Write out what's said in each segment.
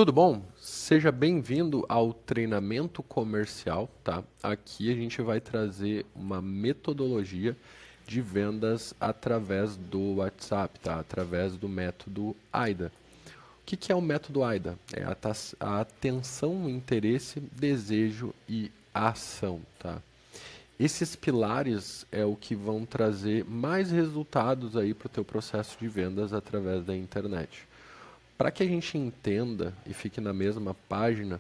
Tudo bom? Seja bem-vindo ao treinamento comercial, tá? Aqui a gente vai trazer uma metodologia de vendas através do WhatsApp, tá? Através do método AIDA. O que é o método AIDA? É a atenção, interesse, desejo e ação, tá? Esses pilares é o que vão trazer mais resultados aí para o teu processo de vendas através da internet. Para que a gente entenda e fique na mesma página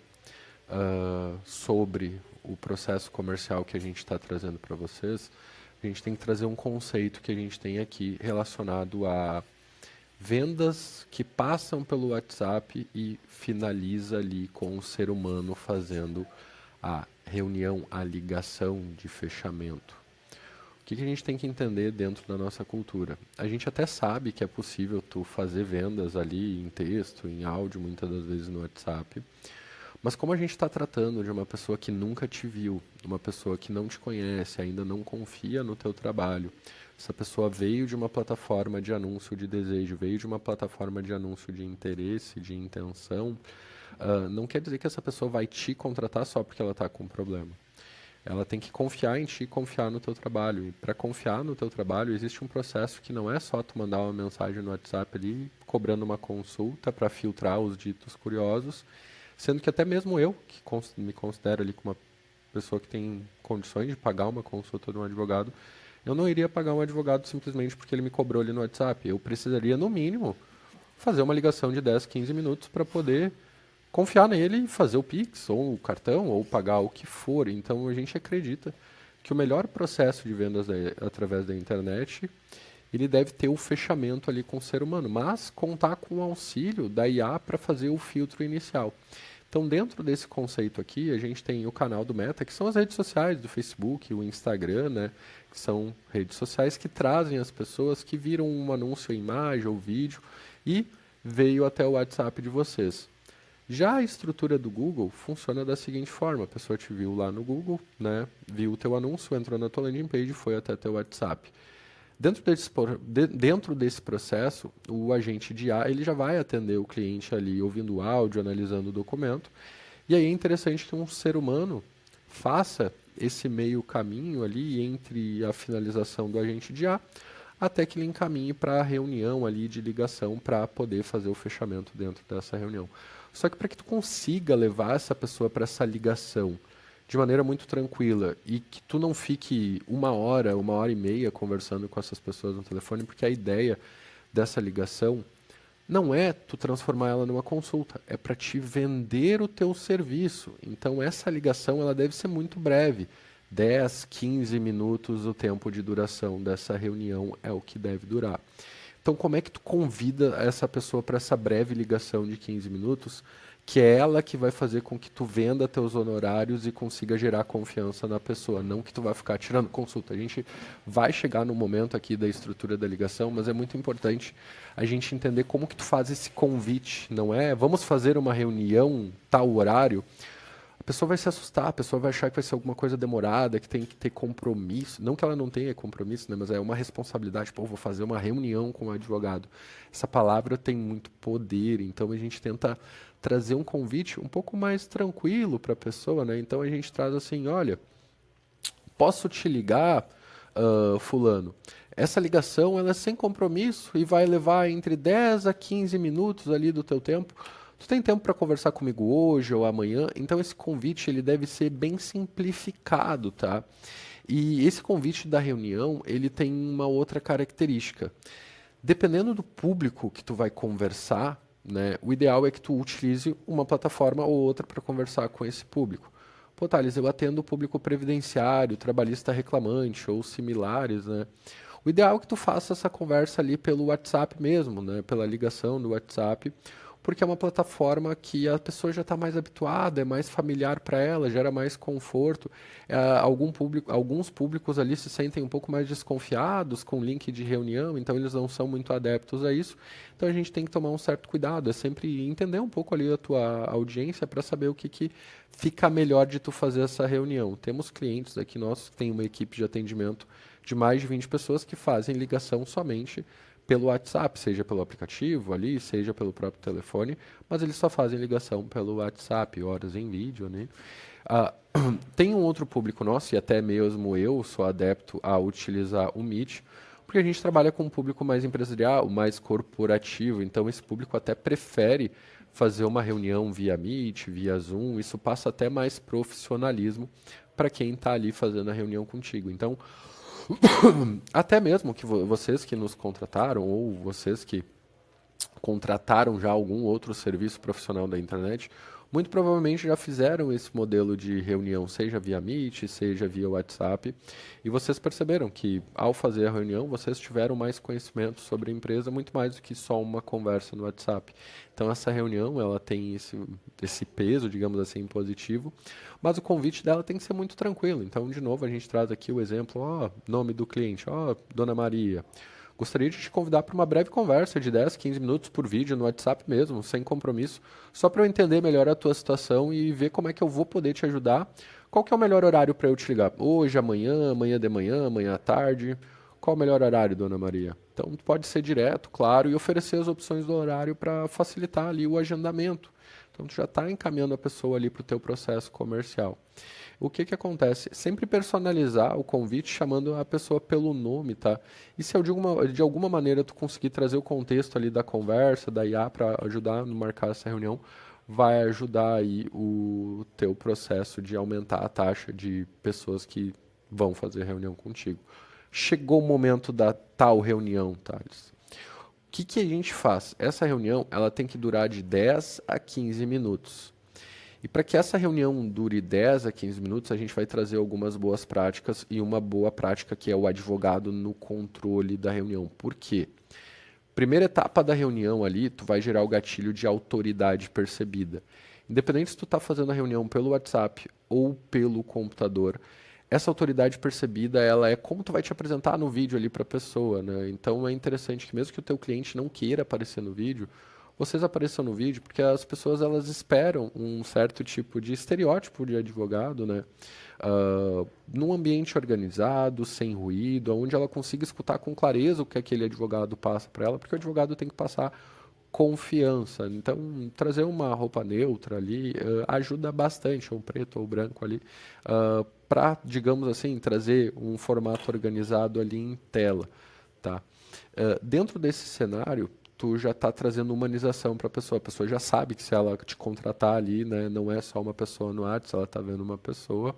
sobre o processo comercial que a gente está trazendo para vocês, a gente tem que trazer um conceito que a gente tem aqui relacionado a vendas que passam pelo WhatsApp e finaliza ali com o ser humano fazendo a reunião, a ligação de fechamento. O que a gente tem que entender dentro da nossa cultura? A gente até sabe que é possível tu fazer vendas ali em texto, em áudio, muitas das vezes no WhatsApp, mas como a gente está tratando de uma pessoa que nunca te viu, uma pessoa que não te conhece, ainda não confia no teu trabalho, essa pessoa veio de uma plataforma de anúncio de desejo, veio de uma plataforma de anúncio de interesse, de intenção, não quer dizer que essa pessoa vai te contratar só porque ela está com um problema. Ela tem que confiar em ti e confiar no teu trabalho. E para confiar no teu trabalho, existe um processo que não é só tu mandar uma mensagem no WhatsApp ali, cobrando uma consulta para filtrar os ditos curiosos, sendo que até mesmo eu, que me considero ali como uma pessoa que tem condições de pagar uma consulta de um advogado, eu não iria pagar um advogado simplesmente porque ele me cobrou ali no WhatsApp. Eu precisaria, no mínimo, fazer uma ligação de 10, 15 minutos para poder confiar nele e fazer o Pix, ou o cartão, ou pagar o que for. Então a gente acredita que o melhor processo de vendas através da internet, ele deve ter o fechamento ali com o ser humano, mas contar com o auxílio da IA para fazer o filtro inicial. Então, dentro desse conceito aqui, a gente tem o canal do Meta, que são as redes sociais do Facebook, o Instagram, né, que são redes sociais que trazem as pessoas que viram um anúncio em imagem ou vídeo e veio até o WhatsApp de vocês. Já a estrutura do Google funciona da seguinte forma: a pessoa te viu lá no Google, né, viu o teu anúncio, entrou na tua landing page e foi até teu WhatsApp. Dentro desse processo, o agente de IA ele já vai atender o cliente ali, ouvindo o áudio, analisando o documento. E aí é interessante que um ser humano faça esse meio caminho ali entre a finalização do agente de IA até que ele encaminhe para a reunião ali de ligação para poder fazer o fechamento dentro dessa reunião. Só que para que tu consiga levar essa pessoa para essa ligação de maneira muito tranquila e que tu não fique uma hora e meia conversando com essas pessoas no telefone, porque a ideia dessa ligação não é tu transformar ela numa consulta, é para te vender o teu serviço. Então essa ligação ela deve ser muito breve, 10, 15 minutos o tempo de duração dessa reunião é o que deve durar. Então como é que tu convida essa pessoa para essa breve ligação de 15 minutos, que é ela que vai fazer com que tu venda teus honorários e consiga gerar confiança na pessoa, não que tu vai ficar tirando consulta. A gente vai chegar no momento aqui da estrutura da ligação, mas é muito importante a gente entender como que tu faz esse convite, não é? Vamos fazer uma reunião, tal horário. A pessoa vai se assustar, a pessoa vai achar que vai ser alguma coisa demorada, que tem que ter compromisso. Não que ela não tenha compromisso, né, mas é uma responsabilidade. Pô, vou fazer uma reunião com o advogado. Essa palavra tem muito poder, então a gente tenta trazer um convite um pouco mais tranquilo para a pessoa, né? Então a gente traz assim, olha, posso te ligar, fulano? Essa ligação ela é sem compromisso e vai levar entre 10 a 15 minutos ali do teu tempo. Tu tem tempo para conversar comigo hoje ou amanhã? Então esse convite ele deve ser bem simplificado, tá? E esse convite da reunião, ele tem uma outra característica. Dependendo do público que tu vai conversar, né, o ideal é que tu utilize uma plataforma ou outra para conversar com esse público. Pô, Thales, eu atendo o público previdenciário, trabalhista reclamante ou similares, né? O ideal é que tu faça essa conversa ali pelo WhatsApp mesmo, né? Pela ligação do WhatsApp, porque é uma plataforma que a pessoa já está mais habituada, é mais familiar para ela, gera mais conforto. Alguns públicos ali se sentem um pouco mais desconfiados com o link de reunião, então eles não são muito adeptos a isso. Então a gente tem que tomar um certo cuidado, é sempre entender um pouco ali a tua audiência para saber o que fica melhor de tu fazer essa reunião. Temos clientes aqui nossos que têm uma equipe de atendimento de mais de 20 pessoas que fazem ligação somente pelo WhatsApp, seja pelo aplicativo ali, seja pelo próprio telefone, mas eles só fazem ligação pelo WhatsApp, horas em vídeo, né? Ah, tem um outro público nosso, e até mesmo eu sou adepto a utilizar o Meet, porque a gente trabalha com um público mais empresarial, mais corporativo, então esse público até prefere fazer uma reunião via Meet, via Zoom, isso passa até mais profissionalismo para quem está ali fazendo a reunião contigo. Então, até mesmo que vocês que nos contrataram ou vocês que contrataram já algum outro serviço profissional da internet, muito provavelmente já fizeram esse modelo de reunião, seja via Meet, seja via WhatsApp, e vocês perceberam que ao fazer a reunião vocês tiveram mais conhecimento sobre a empresa, muito mais do que só uma conversa no WhatsApp. Então essa reunião ela tem esse peso, digamos assim, positivo, mas o convite dela tem que ser muito tranquilo. Então, de novo, a gente traz aqui o exemplo, nome do cliente, Dona Maria. Gostaria de te convidar para uma breve conversa de 10, 15 minutos por vídeo no WhatsApp mesmo, sem compromisso, só para eu entender melhor a tua situação e ver como é que eu vou poder te ajudar. Qual que é o melhor horário para eu te ligar? Hoje, amanhã, amanhã de manhã, amanhã à tarde? Qual o melhor horário, Dona Maria? Então, pode ser direto, claro, e oferecer as opções do horário para facilitar ali o agendamento. Então, tu já está encaminhando a pessoa ali para o teu processo comercial. O que que acontece? Sempre personalizar o convite chamando a pessoa pelo nome, tá? E se de alguma maneira tu conseguir trazer o contexto ali da conversa, da IA para ajudar a marcar essa reunião, vai ajudar aí o teu processo de aumentar a taxa de pessoas que vão fazer reunião contigo. Chegou o momento da tal reunião, Thales. O que que a gente faz? Essa reunião ela tem que durar de 10 a 15 minutos. E para que essa reunião dure 10 a 15 minutos, a gente vai trazer algumas boas práticas e uma boa prática que é o advogado no controle da reunião. Por quê? Primeira etapa da reunião ali, tu vai gerar o gatilho de autoridade percebida. Independente se tu está fazendo a reunião pelo WhatsApp ou pelo computador, essa autoridade percebida, ela é como tu vai te apresentar no vídeo ali para a pessoa, né? Então é interessante que mesmo que o teu cliente não queira aparecer no vídeo, vocês apareçam no vídeo, porque as pessoas elas esperam um certo tipo de estereótipo de advogado, né? Num ambiente organizado, sem ruído, onde ela consiga escutar com clareza o que aquele advogado passa para ela, porque o advogado tem que passar confiança. Então, trazer uma roupa neutra ali ajuda bastante, ou preto ou branco ali, para, digamos assim, trazer um formato organizado ali em tela, tá? Dentro desse cenário, tu já está trazendo humanização para a pessoa já sabe que se ela te contratar ali, né, não é só uma pessoa no WhatsApp, ela está vendo uma pessoa.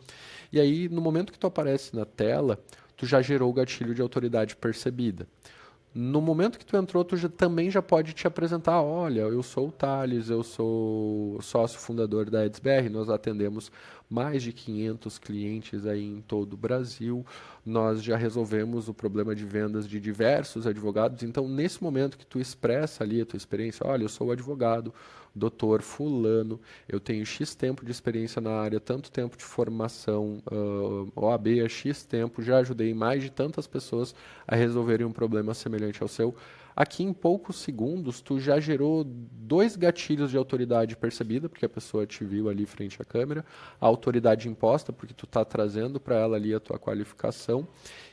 E aí, no momento que tu aparece na tela, tu já gerou o gatilho de autoridade percebida. No momento que tu entrou, também já pode te apresentar, olha, eu sou o Thales, eu sou sócio fundador da EdsBR, nós atendemos mais de 500 clientes aí em todo o Brasil, nós já resolvemos o problema de vendas de diversos advogados, então nesse momento que tu expressa ali a tua experiência, olha, eu sou o advogado, doutor fulano, eu tenho X tempo de experiência na área, tanto tempo de formação, OAB há X tempo, já ajudei mais de tantas pessoas a resolverem um problema semelhante ao seu. Aqui em poucos segundos, tu já gerou 2 gatilhos de autoridade percebida, porque a pessoa te viu ali frente à câmera, a autoridade imposta, porque tu está trazendo para ela ali a tua qualificação.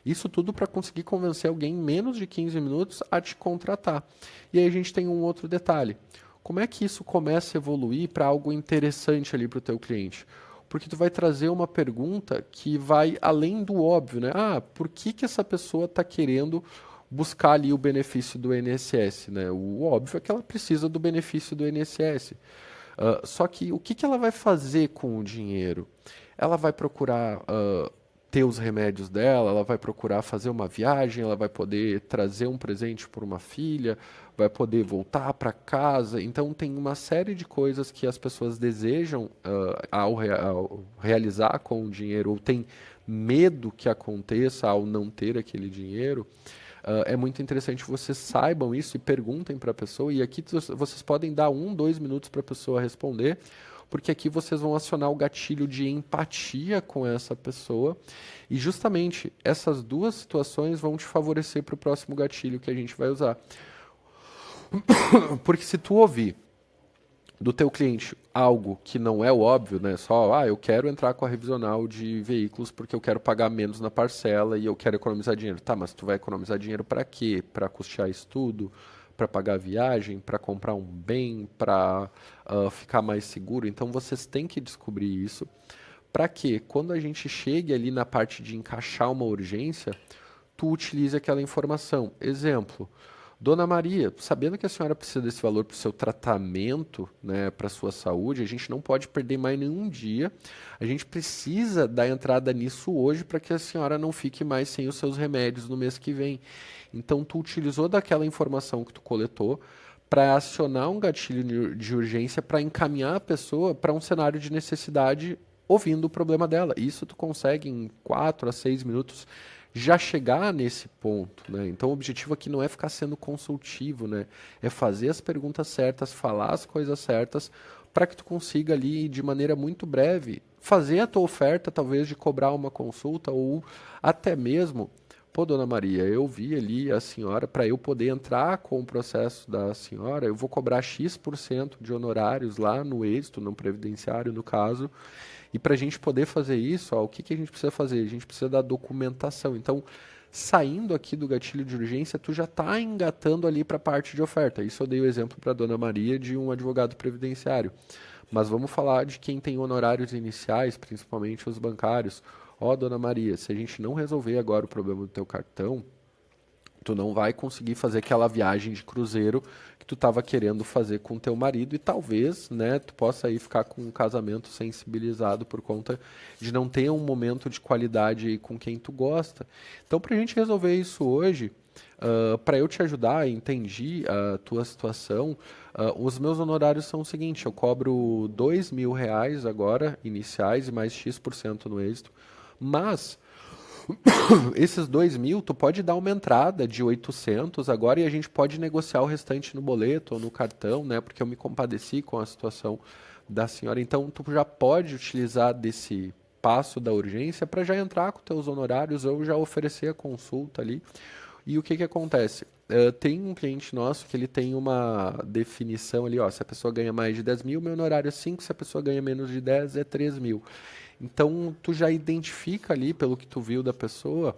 Isso tudo para conseguir convencer alguém em menos de 15 minutos a te contratar. E aí a gente tem um outro detalhe. Como é que isso começa a evoluir para algo interessante ali para o teu cliente? Porque tu vai trazer uma pergunta que vai além do óbvio, né? Por que que essa pessoa está querendo buscar ali o benefício do INSS, né? O óbvio é que ela precisa do benefício do INSS. Só que o que que ela vai fazer com o dinheiro? Ela vai procurar ter os remédios dela, ela vai procurar fazer uma viagem, ela vai poder trazer um presente por uma filha, vai poder voltar para casa. Então, tem uma série de coisas que as pessoas desejam ao realizar com o dinheiro, ou tem medo que aconteça ao não ter aquele dinheiro. É muito interessante que vocês saibam isso e perguntem para a pessoa. E aqui vocês podem dar 1, 2 minutos para a pessoa responder, porque aqui vocês vão acionar o gatilho de empatia com essa pessoa. E justamente essas duas situações vão te favorecer para o próximo gatilho que a gente vai usar. Porque se tu ouvir, do teu cliente algo que não é o óbvio, né? Só, eu quero entrar com a revisional de veículos porque eu quero pagar menos na parcela e eu quero economizar dinheiro. Tá, mas tu vai economizar dinheiro para quê? Para custear estudo, para pagar viagem, para comprar um bem, para ficar mais seguro. Então vocês têm que descobrir isso para que quando a gente chegue ali na parte de encaixar uma urgência, tu utilize aquela informação. Exemplo, Dona Maria, sabendo que a senhora precisa desse valor para o seu tratamento, né, para a sua saúde, a gente não pode perder mais nenhum dia. A gente precisa dar entrada nisso hoje para que a senhora não fique mais sem os seus remédios no mês que vem. Então, tu utilizou daquela informação que tu coletou para acionar um gatilho de urgência para encaminhar a pessoa para um cenário de necessidade ouvindo o problema dela. Isso tu consegue em 4 a 6 minutos já chegar nesse ponto, né? Então o objetivo aqui não é ficar sendo consultivo, né? É fazer as perguntas certas, falar as coisas certas, para que tu consiga ali de maneira muito breve fazer a tua oferta, talvez de cobrar uma consulta ou até mesmo, pô, Dona Maria, eu vi ali a senhora, para eu poder entrar com o processo da senhora, eu vou cobrar X% de honorários lá no êxito, no previdenciário, no caso. E para a gente poder fazer isso, o que a gente precisa fazer? A gente precisa da documentação. Então, saindo aqui do gatilho de urgência, tu já está engatando ali para a parte de oferta. Isso eu dei o exemplo para a Dona Maria de um advogado previdenciário. Mas vamos falar de quem tem honorários iniciais, principalmente os bancários. Dona Maria, se a gente não resolver agora o problema do teu cartão, tu não vai conseguir fazer aquela viagem de cruzeiro que tu estava querendo fazer com teu marido e talvez, né, tu possa aí ficar com um casamento sensibilizado por conta de não ter um momento de qualidade aí com quem tu gosta. Então, para a gente resolver isso hoje, para eu te ajudar, entendi a tua situação, os meus honorários são o seguinte, eu cobro R$ 2.000 agora, iniciais, e mais X% no êxito, mas esses 2.000, tu pode dar uma entrada de 800 agora e a gente pode negociar o restante no boleto ou no cartão, né? Porque eu me compadeci com a situação da senhora. Então, tu já pode utilizar desse passo da urgência para já entrar com teus honorários ou já oferecer a consulta ali. E o que que acontece? Tem um cliente nosso que ele tem uma definição ali, se a pessoa ganha mais de 10.000, meu honorário é 5, se a pessoa ganha menos de 10, é 3.000. Então, tu já identifica ali, pelo que tu viu da pessoa,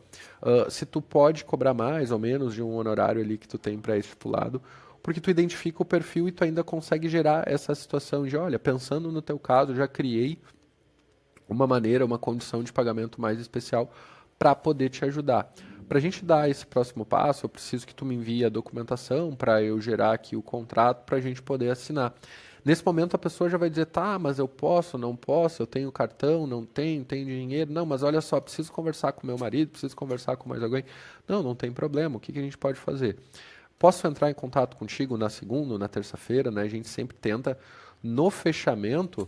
se tu pode cobrar mais ou menos de um honorário ali que tu tem pré-estipulado, porque tu identifica o perfil e tu ainda consegue gerar essa situação de, olha, pensando no teu caso, já criei uma maneira, uma condição de pagamento mais especial para poder te ajudar. Para a gente dar esse próximo passo, eu preciso que tu me envie a documentação para eu gerar aqui o contrato para a gente poder assinar. Nesse momento a pessoa já vai dizer, tá, mas eu posso, não posso, eu tenho cartão, não tenho, tenho dinheiro. Não, mas olha só, preciso conversar com meu marido, preciso conversar com mais alguém. Não, não tem problema, o que a gente pode fazer? Posso entrar em contato contigo na segunda ou na terça-feira, né? A gente sempre tenta, no fechamento,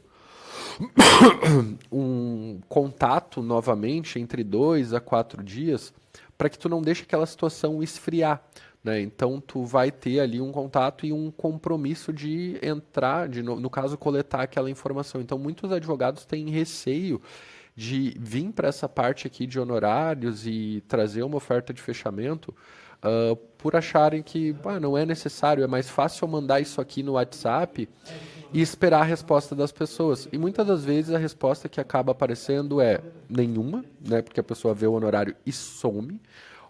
um contato novamente entre 2 a 4 dias para que tu não deixe aquela situação esfriar, né? Então tu vai ter ali um contato e um compromisso de entrar, no caso coletar aquela informação. Então muitos advogados têm receio de vir para essa parte aqui de honorários e trazer uma oferta de fechamento por acharem que não é necessário, é mais fácil eu mandar isso aqui no WhatsApp e esperar a resposta das pessoas. E muitas das vezes a resposta que acaba aparecendo é nenhuma, né? Porque a pessoa vê o honorário e some,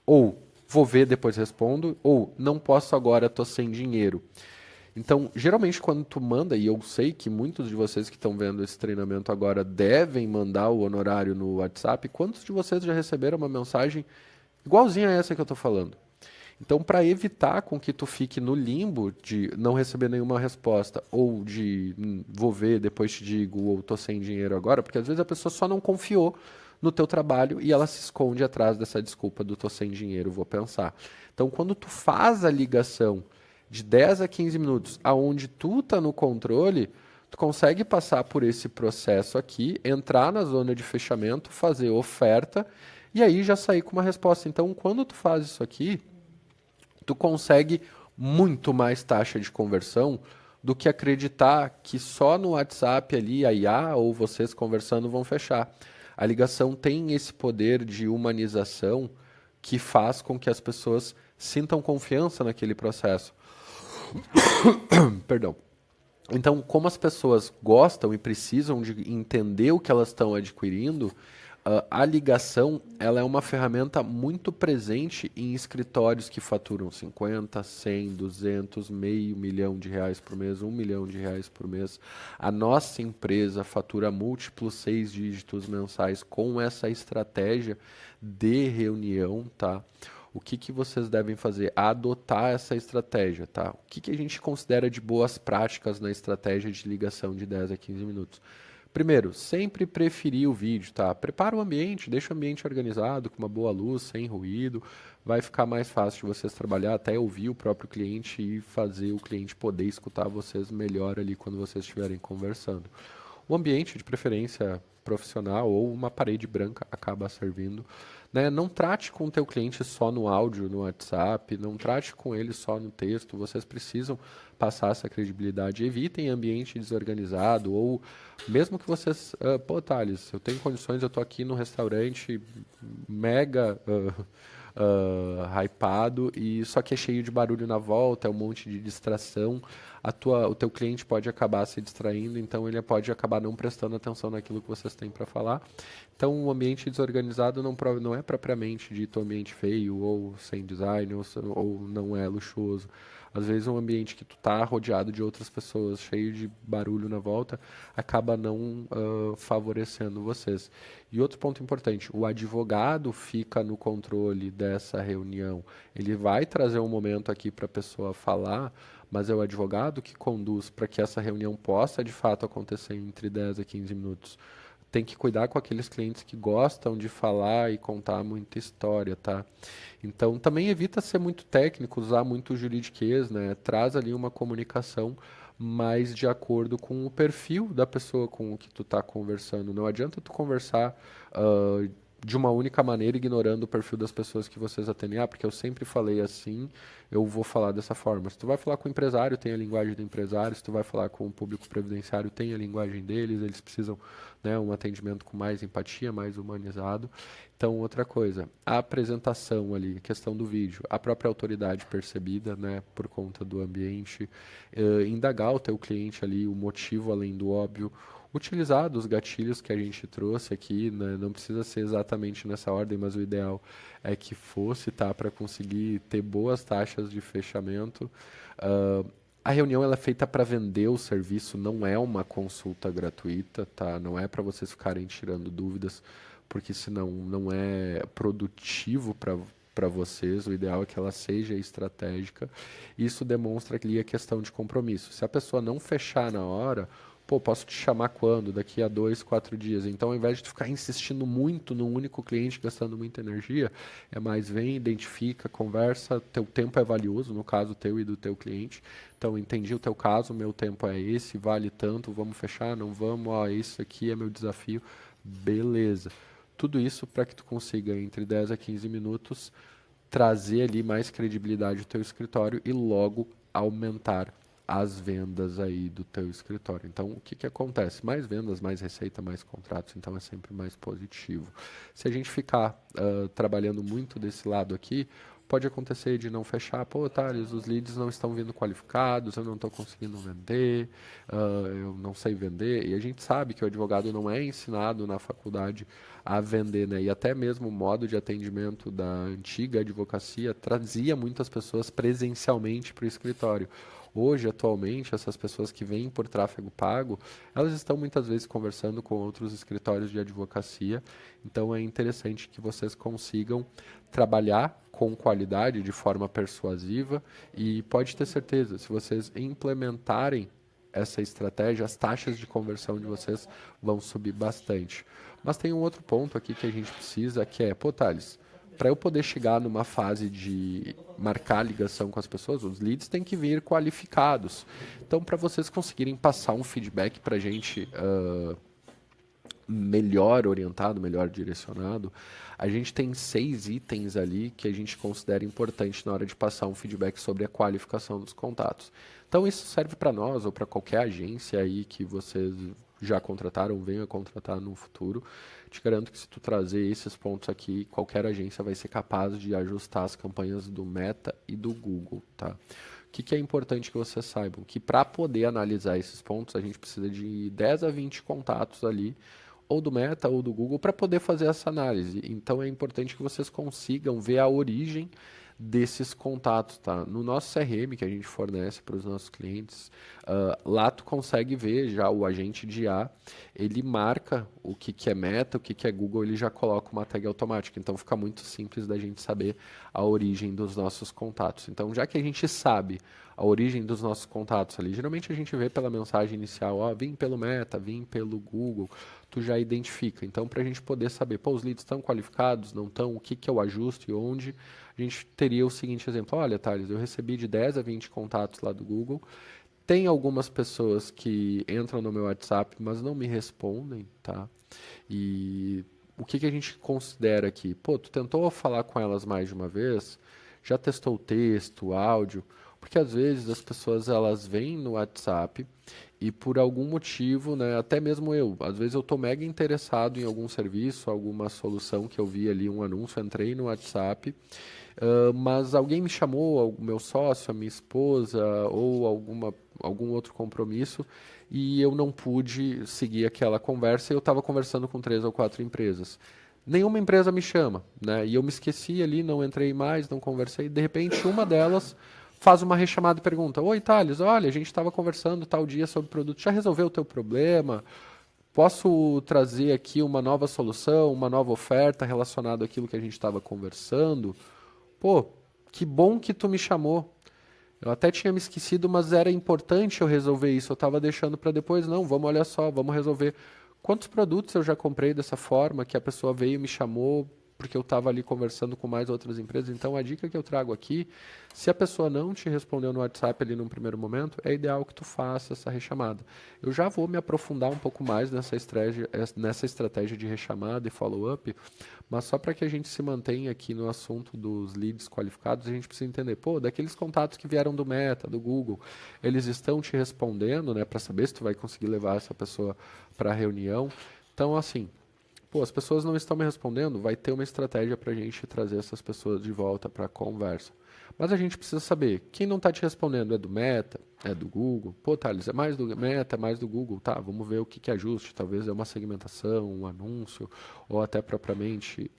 ou vou ver, depois respondo, ou não posso agora, tô sem dinheiro. Então, geralmente quando tu manda, e eu sei que muitos de vocês que estão vendo esse treinamento agora devem mandar o honorário no WhatsApp, quantos de vocês já receberam uma mensagem igualzinha a essa que eu estou falando? Então, para evitar com que tu fique no limbo de não receber nenhuma resposta, ou de vou ver, depois te digo, ou tô sem dinheiro agora, porque às vezes a pessoa só não confiou no teu trabalho e ela se esconde atrás dessa desculpa do tô sem dinheiro, vou pensar. Então, quando tu faz a ligação de 10 a 15 minutos, aonde tu tá no controle, tu consegue passar por esse processo aqui, entrar na zona de fechamento, fazer oferta e aí já sair com uma resposta. Então, quando tu faz isso aqui, tu consegue muito mais taxa de conversão do que acreditar que só no WhatsApp ali a IA ou vocês conversando vão fechar. A ligação tem esse poder de humanização que faz com que as pessoas sintam confiança naquele processo. Perdão. Então, como as pessoas gostam e precisam de entender o que elas estão adquirindo, a ligação ela é uma ferramenta muito presente em escritórios que faturam 50, 100, 200, meio milhão de reais por mês, 1 milhão de reais por mês. A nossa empresa fatura múltiplos 6 dígitos mensais com essa estratégia de reunião, tá? O que que vocês devem fazer? Adotar essa estratégia, tá? O que que a gente considera de boas práticas na estratégia de ligação de 10 a 15 minutos? Primeiro, sempre preferir o vídeo, tá? Prepara o ambiente, deixa o ambiente organizado, com uma boa luz, sem ruído. Vai ficar mais fácil de vocês trabalhar, até ouvir o próprio cliente e fazer o cliente poder escutar vocês melhor ali quando vocês estiverem conversando. O ambiente, de preferência profissional ou uma parede branca acaba servindo. Né? Não trate com o teu cliente só no áudio, no WhatsApp, não trate com ele só no texto. Vocês precisam passar essa credibilidade. Evitem ambiente desorganizado ou mesmo que vocês, pô, Thales, eu tenho condições, eu estou aqui no restaurante mega hypado e só que é cheio de barulho na volta, é um monte de distração. O teu cliente pode acabar se distraindo, então ele pode acabar não prestando atenção naquilo que vocês têm para falar. Então, o ambiente desorganizado não é propriamente dito ambiente feio ou sem design ou não é luxuoso. Às vezes, um ambiente que tu tá rodeado de outras pessoas, cheio de barulho na volta, acaba não favorecendo vocês. E outro ponto importante, o advogado fica no controle dessa reunião. Ele vai trazer um momento aqui para a pessoa falar, mas é o advogado que conduz para que essa reunião possa de fato acontecer entre 10 a 15 minutos. Tem que cuidar com aqueles clientes que gostam de falar e contar muita história, tá? Então, também evita ser muito técnico, usar muito juridiquês, né? Traz ali uma comunicação mais de acordo com o perfil da pessoa com o que tu tá conversando. Não adianta tu conversar de uma única maneira, ignorando o perfil das pessoas que vocês atendem. Ah, porque eu sempre falei assim, eu vou falar dessa forma. Se tu vai falar com o empresário, tem a linguagem do empresário. Se tu vai falar com o público previdenciário, tem a linguagem deles. Eles precisam, né, um atendimento com mais empatia, mais humanizado. Então, outra coisa, a apresentação ali, a questão do vídeo, a própria autoridade percebida, né, por conta do ambiente, indagar o teu cliente ali, o motivo além do óbvio, utilizar dos gatilhos que a gente trouxe aqui, né, não precisa ser exatamente nessa ordem, mas o ideal é que fosse, tá, para conseguir ter boas taxas de fechamento. Uh, a reunião ela é feita para vender o serviço, não é uma consulta gratuita, tá? Não é para vocês ficarem tirando dúvidas, porque senão não é produtivo para vocês. O ideal é que ela seja estratégica. Isso demonstra ali a questão de compromisso. Se a pessoa não fechar na hora, pô, posso te chamar quando? Daqui a 2, 4 dias. Então, ao invés de tu ficar insistindo muito num único cliente, gastando muita energia, é mais vem, identifica, conversa. Teu tempo é valioso, no caso teu e do teu cliente. Então, entendi o teu caso, meu tempo é esse, vale tanto, vamos fechar, não vamos, ó, isso aqui é meu desafio. Beleza. Tudo isso para que tu consiga, entre 10 a 15 minutos, trazer ali mais credibilidade ao teu escritório e logo aumentar as vendas aí do teu escritório. Então, o que que acontece? Mais vendas, mais receita, mais contratos, então é sempre mais positivo. Se a gente ficar trabalhando muito desse lado aqui, pode acontecer de não fechar, pô, Thales, os leads não estão vindo qualificados, eu não estou conseguindo vender, eu não sei vender, e a gente sabe que o advogado não é ensinado na faculdade a vender, né? E até mesmo o modo de atendimento da antiga advocacia trazia muitas pessoas presencialmente para o escritório. Hoje, atualmente, essas pessoas que vêm por tráfego pago, elas estão muitas vezes conversando com outros escritórios de advocacia. Então, é interessante que vocês consigam trabalhar com qualidade, de forma persuasiva, e pode ter certeza, se vocês implementarem essa estratégia, as taxas de conversão de vocês vão subir bastante. Mas tem um outro ponto aqui que a gente precisa, que é, pô, Thales, para eu poder chegar numa fase de marcar ligação com as pessoas, os leads têm que vir qualificados. Então, para vocês conseguirem passar um feedback para a gente melhor orientado, melhor direcionado, a gente tem 6 itens ali que a gente considera importante na hora de passar um feedback sobre a qualificação dos contatos. Então, isso serve para nós ou para qualquer agência aí que vocês já contrataram, venham a contratar no futuro. Te garanto que se tu trazer esses pontos aqui, qualquer agência vai ser capaz de ajustar as campanhas do Meta e do Google, tá? que é importante que vocês saibam? Que para poder analisar esses pontos, a gente precisa de 10 a 20 contatos ali, ou do Meta ou do Google, para poder fazer essa análise. Então é importante que vocês consigam ver a origem desses contatos, tá? No nosso CRM que a gente fornece para os nossos clientes, lá tu consegue ver já o agente de IA, ele marca o que é Meta, o que é Google, ele já coloca uma tag automática. Então fica muito simples da gente saber a origem dos nossos contatos. Então, já que a gente sabe a origem dos nossos contatos ali, geralmente a gente vê pela mensagem inicial, ó, vim pelo Meta, vim pelo Google, tu já identifica. Então, para a gente poder saber, pô, os leads estão qualificados, não estão, o que é o ajuste e onde, a gente teria o seguinte exemplo, olha, Thales, eu recebi de 10 a 20 contatos lá do Google, tem algumas pessoas que entram no meu WhatsApp, mas não me respondem, tá? E o que a gente considera aqui? Pô, tu tentou falar com elas mais de uma vez? Já testou o texto, o áudio? Porque às vezes as pessoas elas vêm no WhatsApp e por algum motivo, né, até mesmo eu, às vezes eu estou mega interessado em algum serviço, alguma solução que eu vi ali, um anúncio, entrei no WhatsApp, mas alguém me chamou, o meu sócio, a minha esposa ou algum outro compromisso e eu não pude seguir aquela conversa e eu estava conversando com 3 ou 4 empresas. Nenhuma empresa me chama, né? E eu me esqueci ali, não entrei mais, não conversei. De repente, uma delas faz uma rechamada e pergunta: Oi, Thales, olha, a gente estava conversando tal dia sobre o produto, já resolveu o teu problema? Posso trazer aqui uma nova solução, uma nova oferta relacionada àquilo que a gente estava conversando? Pô, que bom que tu me chamou. Eu até tinha me esquecido, mas era importante eu resolver isso. Eu estava deixando para depois. Não, vamos olhar só, vamos resolver. Quantos produtos eu já comprei dessa forma, que a pessoa veio e me chamou porque eu estava ali conversando com mais outras empresas. Então, a dica que eu trago aqui, se a pessoa não te respondeu no WhatsApp ali num primeiro momento, é ideal que tu faça essa rechamada. Eu já vou me aprofundar um pouco mais nessa estratégia de rechamada e follow-up, mas só para que a gente se mantenha aqui no assunto dos leads qualificados, a gente precisa entender, pô, daqueles contatos que vieram do Meta, do Google, eles estão te respondendo, né, para saber se tu vai conseguir levar essa pessoa para a reunião. Então, assim, pô, as pessoas não estão me respondendo, vai ter uma estratégia para a gente trazer essas pessoas de volta para a conversa. Mas a gente precisa saber, quem não está te respondendo é do Meta, é do Google? Pô, Thales, é mais do Meta, é mais do Google? Tá, vamos ver o que é ajuste, talvez é uma segmentação, um anúncio, ou até propriamente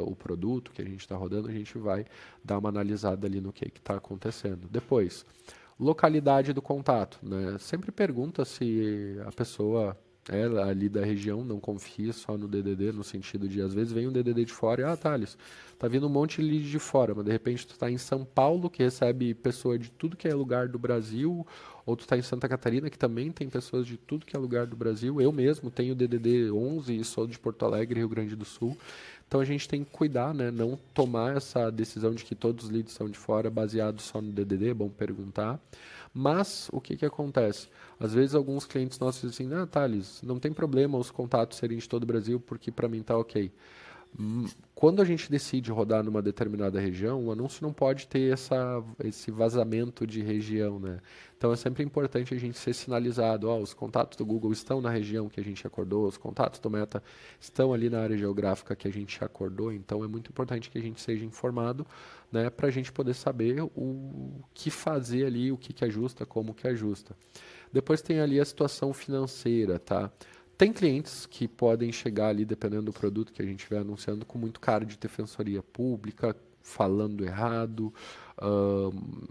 o produto que a gente está rodando, a gente vai dar uma analisada ali no que está acontecendo. Depois, localidade do contato, né? Sempre pergunta se a pessoa ali da região, não confia só no DDD, no sentido de, às vezes vem um DDD de fora e, Thales, tá vindo um monte de lead de fora, mas de repente tu tá em São Paulo, que recebe pessoa de tudo que é lugar do Brasil, ou tu tá em Santa Catarina, que também tem pessoas de tudo que é lugar do Brasil. Eu mesmo tenho DDD 11 e sou de Porto Alegre, Rio Grande do Sul. Então a gente tem que cuidar, né? Não tomar essa decisão de que todos os leads são de fora, baseado só no DDD, é bom perguntar. Mas o que acontece? Às vezes alguns clientes nossos dizem assim, Thales, não tem problema os contatos serem de todo o Brasil, porque para mim tá ok. Quando a gente decide rodar numa determinada região, o anúncio não pode ter esse vazamento de região, né? Então é sempre importante a gente ser sinalizado, os contatos do Google estão na região que a gente acordou, os contatos do Meta estão ali na área geográfica que a gente acordou, então é muito importante que a gente seja informado, né, para a gente poder saber o que fazer ali, o que ajusta, como que ajusta. Depois tem ali a situação financeira, tá? Tem clientes que podem chegar ali, dependendo do produto que a gente estiver anunciando, com muito cara de defensoria pública, falando errado,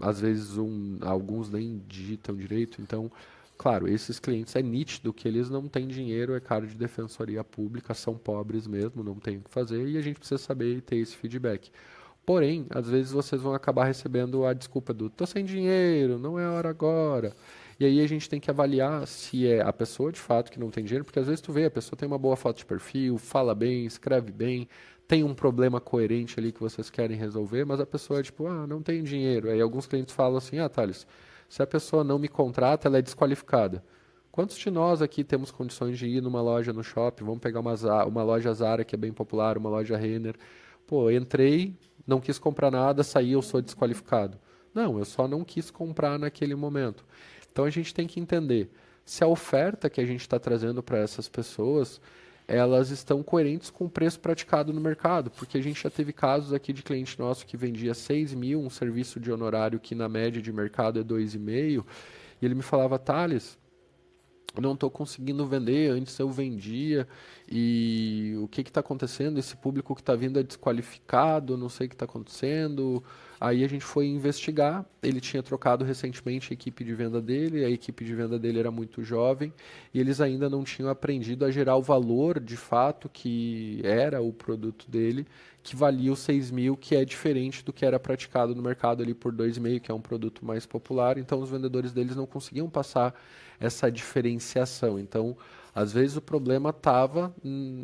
às vezes alguns nem digitam direito. Então, claro, esses clientes é nítido que eles não têm dinheiro, é cara de defensoria pública, são pobres mesmo, não tem o que fazer e a gente precisa saber e ter esse feedback. Porém, às vezes vocês vão acabar recebendo a desculpa do tô sem dinheiro, não é hora agora. E aí a gente tem que avaliar se é a pessoa de fato que não tem dinheiro, porque às vezes tu vê, a pessoa tem uma boa foto de perfil, fala bem, escreve bem, tem um problema coerente ali que vocês querem resolver, mas a pessoa é tipo, não tem dinheiro. Aí alguns clientes falam assim, Thales, se a pessoa não me contrata, ela é desqualificada. Quantos de nós aqui temos condições de ir numa loja no shopping, vamos pegar uma loja Zara que é bem popular, uma loja Renner, pô, entrei, não quis comprar nada, saí, eu sou desqualificado. Não, eu só não quis comprar naquele momento. Então a gente tem que entender se a oferta que a gente está trazendo para essas pessoas elas estão coerentes com o preço praticado no mercado, porque a gente já teve casos aqui de cliente nosso que vendia 6 mil, um serviço de honorário que na média de mercado é 2,5, e ele me falava, Thales, eu não estou conseguindo vender, antes eu vendia, e o que está acontecendo? Esse público que está vindo é desqualificado, não sei o que está acontecendo. Aí a gente foi investigar, ele tinha trocado recentemente a equipe de venda dele, a equipe de venda dele era muito jovem, e eles ainda não tinham aprendido a gerar o valor de fato que era o produto dele, que valia os 6 mil, que é diferente do que era praticado no mercado ali por 2,5, que é um produto mais popular, então os vendedores deles não conseguiam passar essa diferenciação. Então, às vezes o problema estava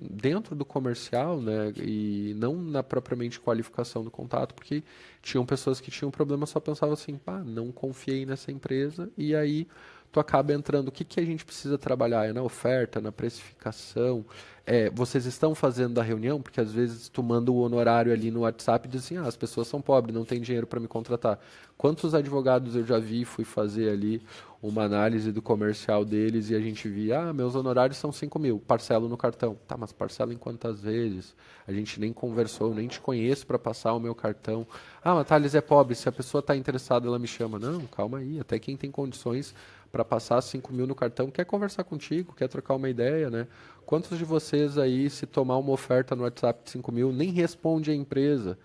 dentro do comercial, né, e não na propriamente qualificação do contato, porque tinham pessoas que tinham problema, só pensavam assim, pá, não confiei nessa empresa, e aí tu acaba entrando. O que que a gente precisa trabalhar? É na oferta, na precificação. Vocês estão fazendo a reunião? Porque às vezes tu manda o honorário ali no WhatsApp e diz assim, as pessoas são pobres, não tem dinheiro para me contratar. Quantos advogados eu já vi, fui fazer ali uma análise do comercial deles e a gente via, meus honorários são 5 mil, parcelo no cartão. Tá, mas parcela em quantas vezes? A gente nem conversou, nem te conheço para passar o meu cartão. Mas Thales é pobre, se a pessoa está interessada, ela me chama. Não, calma aí, até quem tem condições para passar 5 mil no cartão quer conversar contigo, quer trocar uma ideia, né? Quantos de vocês aí, se tomar uma oferta no WhatsApp de 5 mil, nem responde a empresa?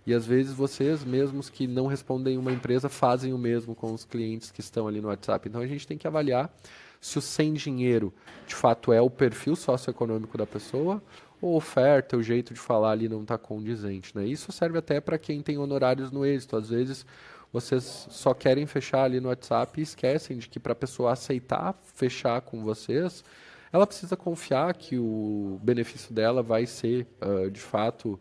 E às vezes vocês mesmos que não respondem uma empresa fazem o mesmo com os clientes que estão ali no WhatsApp. Então a gente tem que avaliar se o sem dinheiro de fato é o perfil socioeconômico da pessoa ou a oferta, o jeito de falar ali não está condizente, né? Isso serve até para quem tem honorários no êxito. Às vezes vocês só querem fechar ali no WhatsApp e esquecem de que para a pessoa aceitar fechar com vocês, ela precisa confiar que o benefício dela vai ser de fato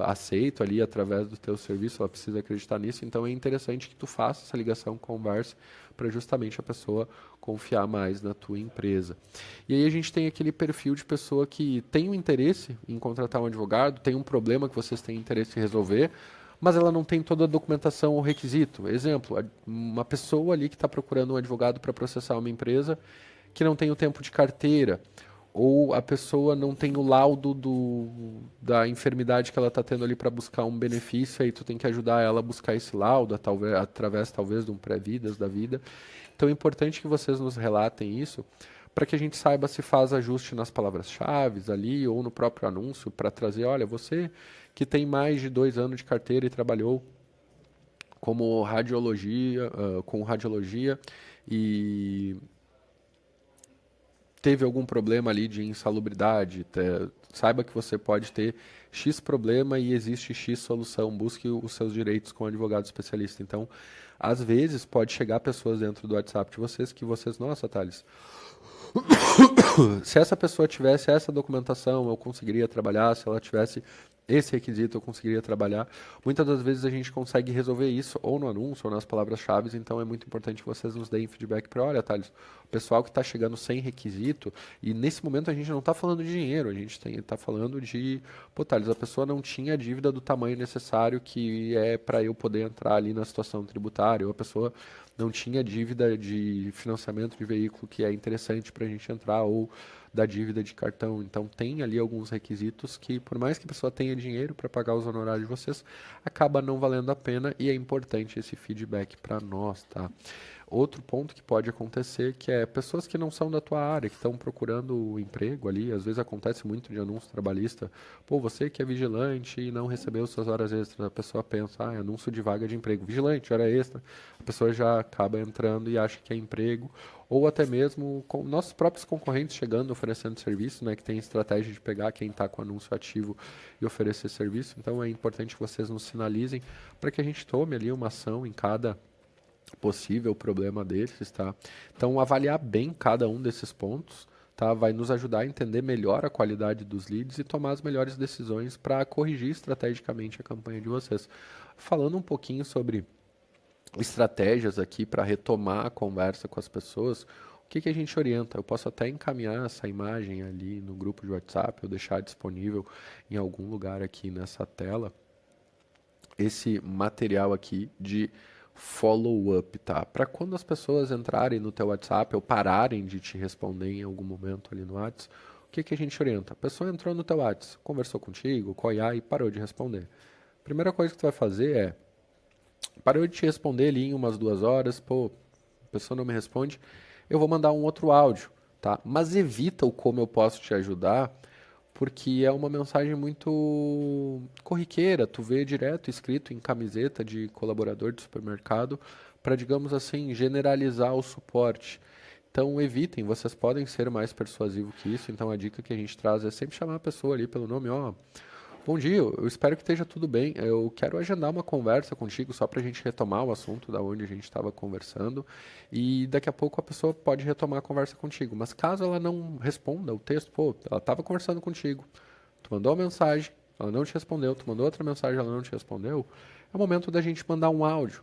aceito ali através do teu serviço, ela precisa acreditar nisso, então é interessante que tu faça essa ligação, converse, para justamente a pessoa confiar mais na tua empresa. E aí a gente tem aquele perfil de pessoa que tem um interesse em contratar um advogado, tem um problema que vocês têm interesse em resolver, mas ela não tem toda a documentação ou requisito. Exemplo, uma pessoa ali que está procurando um advogado para processar uma empresa que não tem o tempo de carteira, ou a pessoa não tem o laudo da enfermidade que ela está tendo ali para buscar um benefício, aí tu tem que ajudar ela a buscar esse laudo, através talvez de um pré-vidas da vida. Então é importante que vocês nos relatem isso, para que a gente saiba se faz ajuste nas palavras-chave ali, ou no próprio anúncio, para trazer, olha, você que tem mais de 2 anos de carteira e trabalhou como radiologia, com radiologia e teve algum problema ali de insalubridade, saiba que você pode ter X problema e existe X solução, busque os seus direitos com um advogado especialista. Então, às vezes, pode chegar pessoas dentro do WhatsApp de vocês que vocês, nossa, Thales, se essa pessoa tivesse essa documentação, eu conseguiria trabalhar, se ela tivesse esse requisito, eu conseguiria trabalhar. Muitas das vezes a gente consegue resolver isso ou no anúncio ou nas palavras-chave, então é muito importante que vocês nos deem feedback para, olha, Thales, o pessoal que está chegando sem requisito, e nesse momento a gente não está falando de dinheiro, a gente está falando de, pô, Thales, a pessoa não tinha dívida do tamanho necessário que é para eu poder entrar ali na situação tributária, ou a pessoa não tinha dívida de financiamento de veículo que é interessante para a gente entrar, ou da dívida de cartão. Então tem ali alguns requisitos que, por mais que a pessoa tenha dinheiro para pagar os honorários de vocês, acaba não valendo a pena e é importante esse feedback para nós, tá? Outro ponto que pode acontecer que é pessoas que não são da tua área, que estão procurando emprego ali, às vezes acontece muito de anúncio trabalhista, pô, você que é vigilante e não recebeu suas horas extras, a pessoa pensa, é anúncio de vaga de emprego, vigilante, hora extra, a pessoa já acaba entrando e acha que é emprego, ou até mesmo com nossos próprios concorrentes chegando, oferecendo serviço, né, que tem estratégia de pegar quem está com anúncio ativo e oferecer serviço, então é importante que vocês nos sinalizem para que a gente tome ali uma ação em cada possível problema desses, tá? Então, avaliar bem cada um desses pontos, tá? Vai nos ajudar a entender melhor a qualidade dos leads e tomar as melhores decisões para corrigir estrategicamente a campanha de vocês. Falando um pouquinho sobre estratégias aqui para retomar a conversa com as pessoas, o que a gente orienta? Eu posso até encaminhar essa imagem ali no grupo de WhatsApp ou deixar disponível em algum lugar aqui nessa tela, esse material aqui de follow-up, tá? Para quando as pessoas entrarem no teu WhatsApp ou pararem de te responder em algum momento ali no WhatsApp, o que a gente orienta? A pessoa entrou no teu WhatsApp, conversou contigo, com a IA e parou de responder. Primeira coisa que tu vai fazer é, parou de te responder ali em umas 2 horas, pô, a pessoa não me responde, eu vou mandar um outro áudio, tá? Mas evita o como eu posso te ajudar, porque é uma mensagem muito corriqueira, tu vê direto escrito em camiseta de colaborador de supermercado, para, digamos assim, generalizar o suporte. Então evitem, vocês podem ser mais persuasivos que isso, então a dica que a gente traz é sempre chamar a pessoa ali pelo nome, ó, bom dia, eu espero que esteja tudo bem. Eu quero agendar uma conversa contigo só para a gente retomar o assunto da onde a gente estava conversando e daqui a pouco a pessoa pode retomar a conversa contigo. Mas caso ela não responda o texto, pô, ela estava conversando contigo, tu mandou uma mensagem, ela não te respondeu, tu mandou outra mensagem, ela não te respondeu, é o momento da gente mandar um áudio.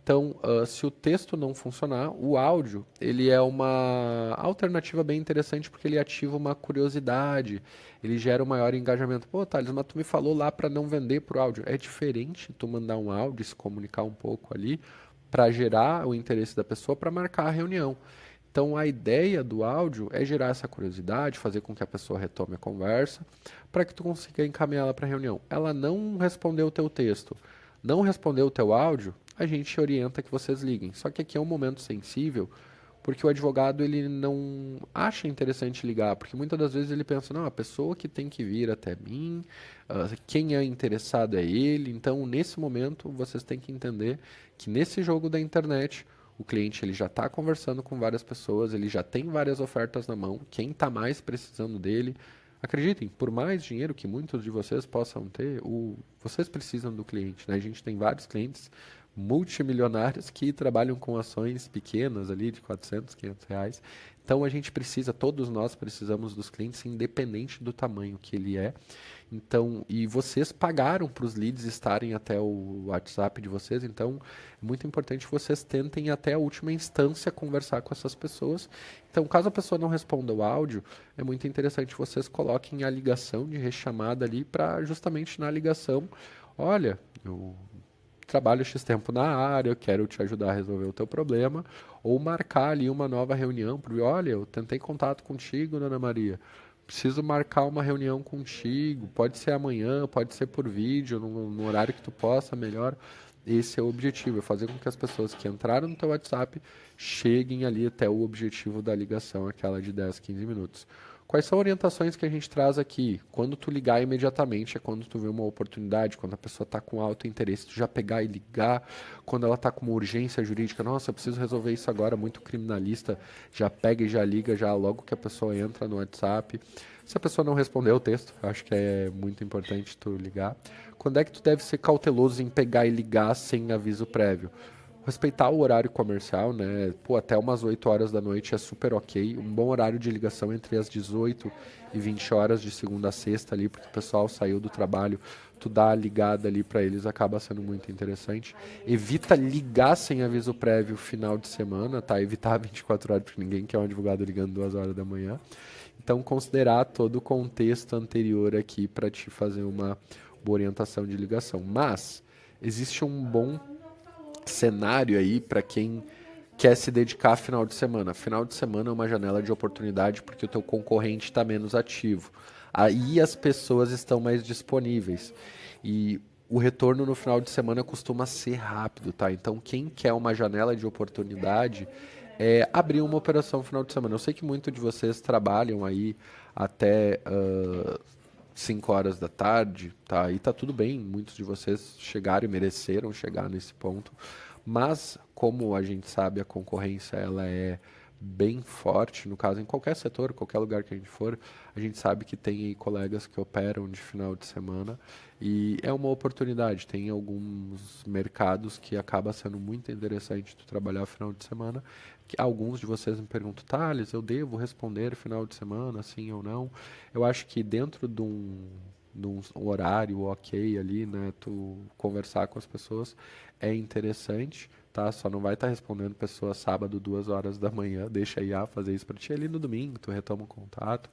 Então, se o texto não funcionar, o áudio ele é uma alternativa bem interessante porque ele ativa uma curiosidade, ele gera um maior engajamento. Pô, Thales, mas tu me falou lá para não vender por áudio. É diferente tu mandar um áudio, se comunicar um pouco ali, para gerar o interesse da pessoa para marcar a reunião. Então, a ideia do áudio é gerar essa curiosidade, fazer com que a pessoa retome a conversa, para que tu consiga encaminhá-la para a reunião. Ela não respondeu o teu texto, não respondeu o teu áudio, a gente orienta que vocês liguem. Só que aqui é um momento sensível, porque o advogado ele não acha interessante ligar, porque muitas das vezes ele pensa, não, a pessoa que tem que vir até mim, quem é interessado é ele. Então, nesse momento, vocês têm que entender que nesse jogo da internet, o cliente ele já está conversando com várias pessoas, ele já tem várias ofertas na mão, quem está mais precisando dele. Acreditem, por mais dinheiro que muitos de vocês possam ter, vocês precisam do cliente, né? A gente tem vários clientes multimilionários que trabalham com ações pequenas ali de 400, 500 reais. Então a gente precisa, todos nós precisamos dos clientes, independente do tamanho que ele é. Então, e vocês pagaram para os leads estarem até o WhatsApp de vocês, então é muito importante que vocês tentem até a última instância conversar com essas pessoas. Então, caso a pessoa não responda o áudio, é muito interessante que vocês coloquem a ligação de rechamada ali para justamente na ligação, olha, eu trabalho X tempo na área, eu quero te ajudar a resolver o teu problema, ou marcar ali uma nova reunião, porque olha, eu tentei contato contigo, Dona Maria, preciso marcar uma reunião contigo, pode ser amanhã, pode ser por vídeo, no horário que tu possa, melhor. Esse é o objetivo, é fazer com que as pessoas que entraram no teu WhatsApp cheguem ali até o objetivo da ligação, aquela de 10, 15 minutos. Quais são orientações que a gente traz aqui? Quando tu ligar imediatamente é quando tu vê uma oportunidade, quando a pessoa está com alto interesse, tu já pegar e ligar, quando ela está com uma urgência jurídica, nossa, eu preciso resolver isso agora, muito criminalista, já pega e já liga já logo que a pessoa entra no WhatsApp. Se a pessoa não responder o texto, acho que é muito importante tu ligar. Quando é que tu deve ser cauteloso em pegar e ligar sem aviso prévio? Respeitar o horário comercial, né? Pô, até umas 8 horas da noite é super ok. Um bom horário de ligação entre as 18 e 20 horas de segunda a sexta ali, porque o pessoal saiu do trabalho, tu dá a ligada ali para eles, acaba sendo muito interessante. Evita ligar sem aviso prévio final de semana, tá? Evitar 24 horas, porque ninguém quer um advogado ligando 2 horas da manhã. Então, considerar todo o contexto anterior aqui para te fazer uma boa orientação de ligação. Mas, existe um bom cenário aí para quem quer se dedicar a final de semana. Final de semana é uma janela de oportunidade porque o teu concorrente está menos ativo. Aí as pessoas estão mais disponíveis. E o retorno no final de semana costuma ser rápido, tá? Então quem quer uma janela de oportunidade é abrir uma operação no final de semana. Eu sei que muitos de vocês trabalham aí até 5 horas da tarde, tá? E tá tudo bem, muitos de vocês chegaram e mereceram chegar nesse ponto, mas como a gente sabe, a concorrência ela é bem forte, no caso em qualquer setor, qualquer lugar que a gente for, a gente sabe que tem aí colegas que operam de final de semana e é uma oportunidade, tem alguns mercados que acaba sendo muito interessante tu trabalhar final de semana, que alguns de vocês me perguntam, Thales, eu devo responder final de semana, sim ou não? Eu acho que dentro de um horário ok ali, né, tu conversar com as pessoas é interessante, tá? Só não vai estar respondendo pessoa sábado, 2 horas da manhã, deixa a IA fazer isso para ti ali no domingo, tu retoma o contato,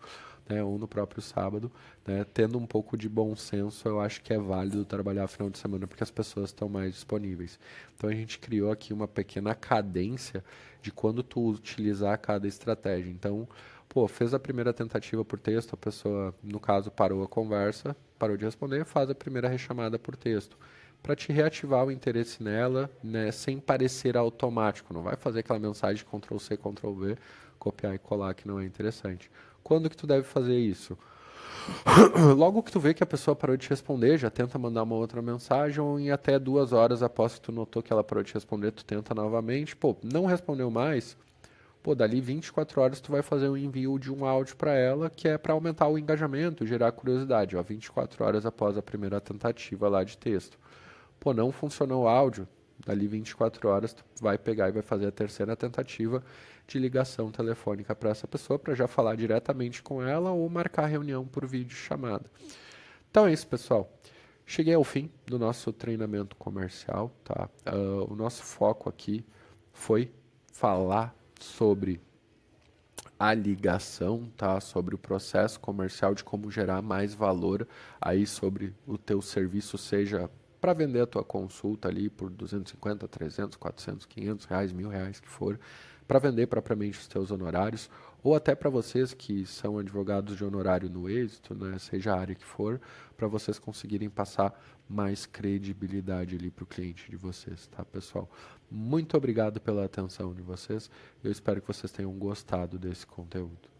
né, ou no próprio sábado, né? Tendo um pouco de bom senso, eu acho que é válido trabalhar final de semana porque as pessoas estão mais disponíveis. Então a gente criou aqui uma pequena cadência de quando tu utilizar cada estratégia. Então, Pô, fez a primeira tentativa por texto, a pessoa, no caso, parou a conversa, parou de responder, faz a primeira rechamada por texto. Para te reativar o interesse nela, né, sem parecer automático. Não vai fazer aquela mensagem Ctrl+C, Ctrl+V, copiar e colar que não é interessante. Quando que tu deve fazer isso? Logo que tu vê que a pessoa parou de te responder, já tenta mandar uma outra mensagem, ou em até 2 horas após que tu notou que ela parou de te responder, tu tenta novamente. Pô, não respondeu mais, pô, dali 24 horas tu vai fazer um envio de um áudio para ela, que é para aumentar o engajamento, gerar curiosidade, ó, 24 horas após a primeira tentativa lá de texto. Pô, não funcionou o áudio, dali 24 horas tu vai pegar e vai fazer a terceira tentativa de ligação telefônica para essa pessoa, para já falar diretamente com ela ou marcar reunião por vídeo chamada. Então é isso, pessoal. Cheguei ao fim do nosso treinamento comercial, tá? O nosso foco aqui foi falar sobre a ligação, tá? Sobre o processo comercial de como gerar mais valor aí sobre o teu serviço, seja para vender a tua consulta ali por 250, 300, 400, 500 reais, R$ 1.000 que for, para vender propriamente os teus honorários, ou até para vocês que são advogados de honorário no êxito, né, seja a área que for, para vocês conseguirem passar mais credibilidade ali para o cliente de vocês, tá, pessoal? Muito obrigado pela atenção de vocês. Eu espero que vocês tenham gostado desse conteúdo.